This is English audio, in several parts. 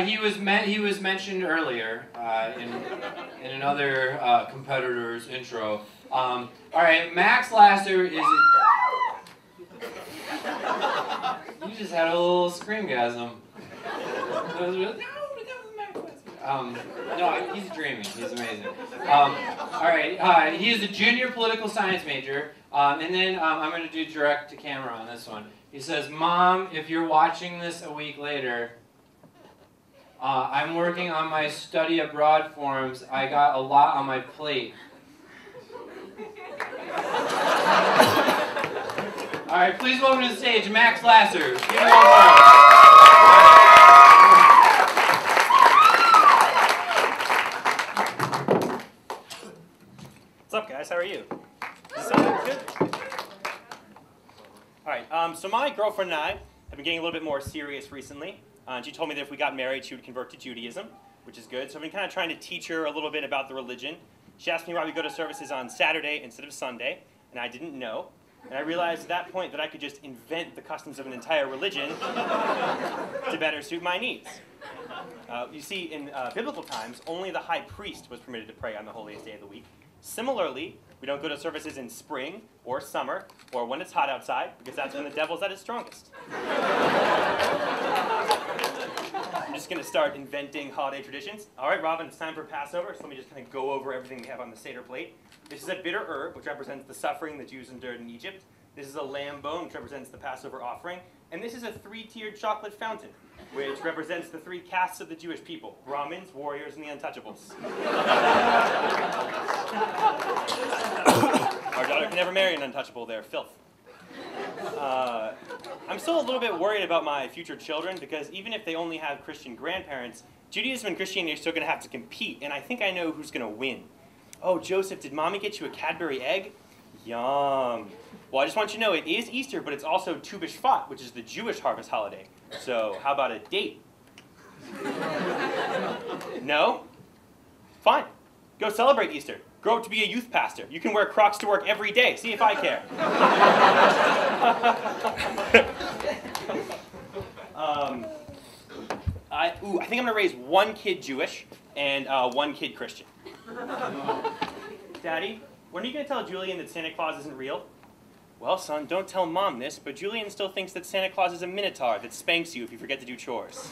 he was mentioned earlier in another competitor's intro. All right, Max Lasser is. You just had a little screamgasm. No, he's dreaming. He's amazing. All right, he is a junior political science major, and then I'm going to do direct to camera on this one. He says, "Mom, if you're watching this a week later, I'm working on my study abroad forms. I got a lot on my plate." All right, please welcome to the stage Max Lasser. Give him a What's up, guys? How are you? Sound good? All right. So my girlfriend and I have been getting a little bit more serious recently. She told me that if we got married, she would convert to Judaism, which is good. So I've been kind of trying to teach her a little bit about the religion. She asked me why we go to services on Saturday instead of Sunday, and I didn't know. And I realized at that point that I could just invent the customs of an entire religion to better suit my needs. You see, in biblical times, only the high priest was permitted to pray on the holiest day of the week. Similarly, we don't go to services in spring or summer or when it's hot outside, because that's when the devil's at its strongest. I'm just going to start inventing holiday traditions. All right, Robin, it's time for Passover, so let me just kind of go over everything we have on the Seder plate. This is a bitter herb, which represents the suffering the Jews endured in Egypt. This is a lamb bone, which represents the Passover offering. And this is a three-tiered chocolate fountain, which represents the three castes of the Jewish people: Brahmins, warriors, and the untouchables. Our daughter can never marry an untouchable. They're filth. I'm still a little bit worried about my future children, because even if they only have Christian grandparents, Judaism and Christianity are still going to have to compete, and I think I know who's going to win. Oh, Joseph, did Mommy get you a Cadbury egg? Yum. Well, I just want you to know, it is Easter, but it's also Tu B'Shvat, which is the Jewish harvest holiday. So, how about a date? No? Fine. Go celebrate Easter. Grow up to be a youth pastor. You can wear Crocs to work every day. See if I care. I think I'm going to raise one kid Jewish and one kid Christian. Daddy, when are you going to tell Julian that Santa Claus isn't real? Well, son, don't tell Mom this, but Julian still thinks that Santa Claus is a minotaur that spanks you if you forget to do chores.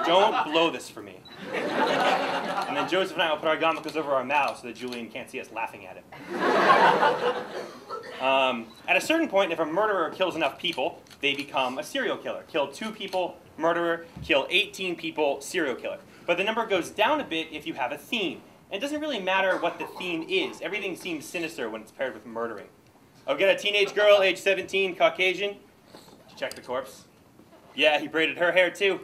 Don't blow this for me. And then Joseph and I will put our yarmulkes over our mouths so that Julian can't see us laughing at him. At a certain point, if a murderer kills enough people, they become a serial killer. Kill 2 people, murderer. Kill 18 people, serial killer. But the number goes down a bit if you have a theme. And it doesn't really matter what the theme is. Everything seems sinister when it's paired with murdering. I'll get a teenage girl, age 17, Caucasian. Did you check the corpse? Yeah, he braided her hair too.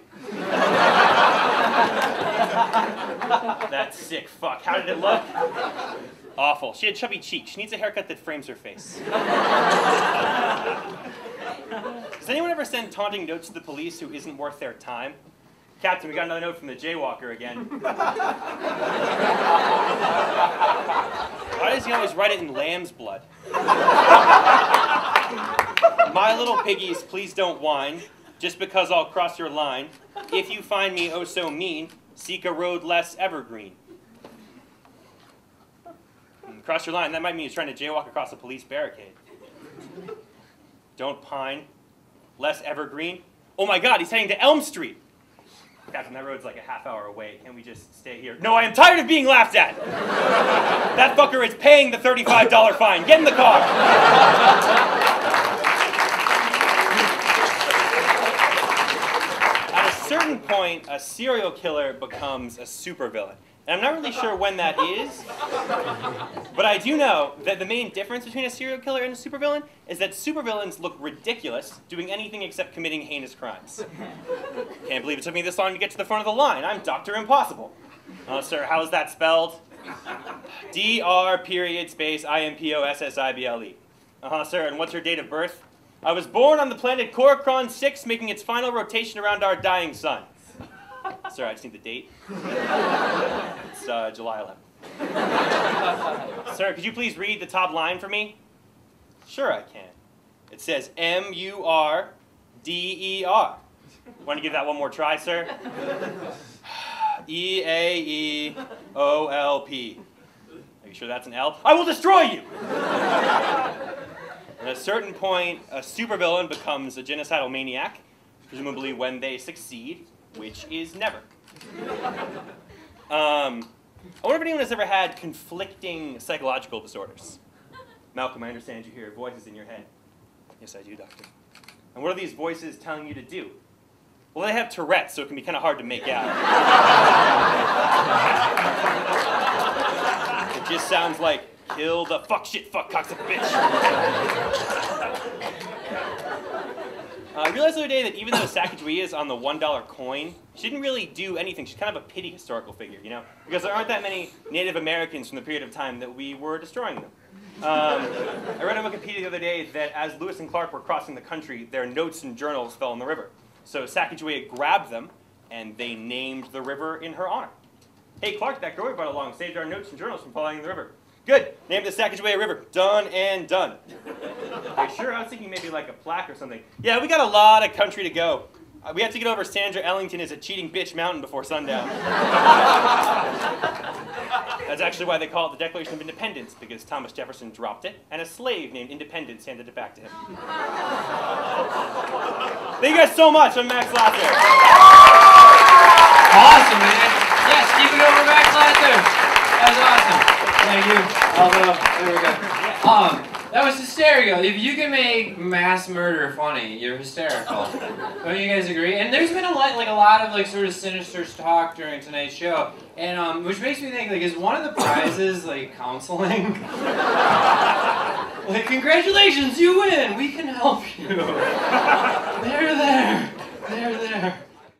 That sick fuck. How did it look? Awful. She had chubby cheeks. She needs a haircut that frames her face. Does anyone ever send taunting notes to the police who isn't worth their time? Captain, we got another note from the jaywalker again. Why does he always write it in lamb's blood? My little piggies, please don't whine, just because I'll cross your line. If you find me oh so mean, seek a road less evergreen. Cross your line, that might mean he's trying to jaywalk across a police barricade. Don't pine. Less evergreen. Oh my God, he's heading to Elm Street. Captain, that road's like a half-hour away. Can't we just stay here? No, I am tired of being laughed at. That fucker is paying the $35 fine. Get in the car. At a certain point, a serial killer becomes a supervillain. And I'm not really sure when that is, but I do know that the main difference between a serial killer and a supervillain is that supervillains look ridiculous doing anything except committing heinous crimes. Can't believe it took me this long to get to the front of the line. I'm Dr. Impossible. Sir, how's that spelled? Dr._IMPOSSIBLE. Sir, and what's your date of birth? I was born on the planet Korokron 6, making its final rotation around our dying sun. Sir, I just need the date. It's July 11th. Sir, could you please read the top line for me? Sure I can. It says M-U-R-D-E-R. Want to give that one more try, sir? E-A-E-O-L-P. Are you sure that's an L? I will destroy you! At a certain point, a supervillain becomes a genocidal maniac, presumably when they succeed, which is never. I wonder if anyone has ever had conflicting psychological disorders. Malcolm, I understand you hear voices in your head. Yes, I do, doctor. And what are these voices telling you to do? Well, they have Tourette's, so it can be kind of hard to make out. It just sounds like, kill the fuck shit fuck cocksucker bitch. I realized the other day that even though Sacagawea is on the $1 coin, she didn't really do anything. She's kind of a pity historical figure, you know? Because there aren't that many Native Americans from the period of time that we were destroying them. I read on Wikipedia the other day that as Lewis and Clark were crossing the country, their notes and journals fell in the river. So Sacagawea grabbed them, and they named the river in her honor. Hey, Clark, that girl we brought along saved our notes and journals from falling in the river. Good. Name the Sacagawea River. Done and done. Are you sure? I was thinking maybe like a plaque or something. Yeah, we got a lot of country to go. We have to get over Sandra Ellington is a cheating bitch mountain before sundown. That's actually why they call it the Declaration of Independence, because Thomas Jefferson dropped it, and a slave named Independence handed it back to him. Thank you guys so much. I'm Max Lather. Awesome, man. Yes, keep it over, Max Lather. That was awesome. Thank you. Although, there we go. That was hysterical. If you can make mass murder funny, you're hysterical. Don't you guys agree? And there's been a lot of sort of sinister talk during tonight's show, and which makes me think, like, is one of the prizes like counseling? Like, congratulations, you win. We can help you.